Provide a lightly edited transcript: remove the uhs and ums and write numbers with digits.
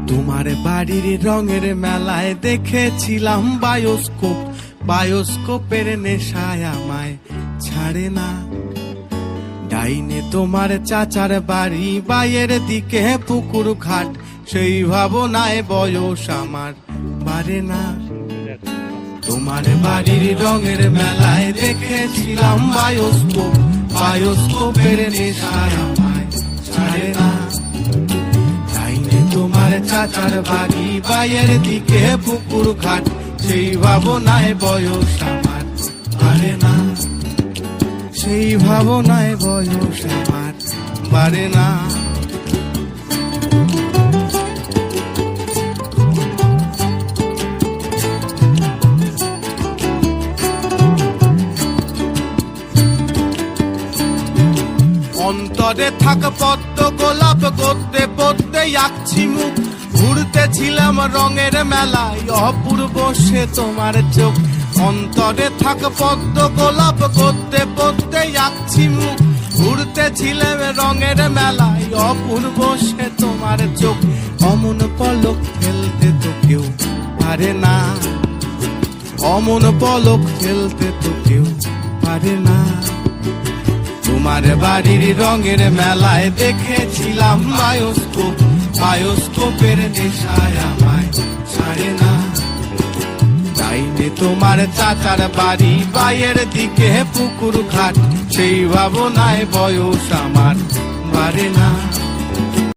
তোমার বাড়ির রঙের মেলায় দেখেছিলাম বায়োস্কোপ, বায়োস্কোপের নেশায় আমায় ছাড়ে না। ডাইনে তোমার চাচার বাড়ি, বাইয়ের দিকে পুকুর ঘাট, সেই ভাবনায় বয়স আমার বাড়ে না। তোমার বাড়ির রঙের মেলায় দেখেছিলাম বায়োস্কোপ, বায়োস্কোপের নেশায় আমায় ছাড়ে না। ডাইনে তোমার চাচার বাড়ি, বাইয়ের দিকে পুকুর ঘাট, সেই ভাবনায় বয়স আমার বাড়ে না। সেই ভাবনায় বয়স আমার বাড়ে না। অন্তরে থাক পদ্ম গোলাপ, গদ্যে পদ্মে আঁকছি মুখ, ঘুরতেছিলাম রঙের মেলায় অপূর্ব সে তোমার চোখ। অন্তরে থাক পদ্ম গোলাপ, গদ্যে পদ্মে আঁকছি মুখ, ঘুরতেছিলাম রঙের মেলায় অপূর্ব সে তোমার চোখ। অমন পলক ফেলতে তো কেউ পারে না, অমন পলক ফেলতে তো কেউ পারে না। তোমার বাড়ির রঙের মেলায় দেখেছিলাম বায়োস্কোপ, বায়োস্কোপের নেশায় আমায় ছাড়ে না। ডাইনে তোমার চাচার বাড়ি, বাইয়ের দিকে পুকুর ঘাট, সেই ভাবনায় বয়স আমার বাড়ে না।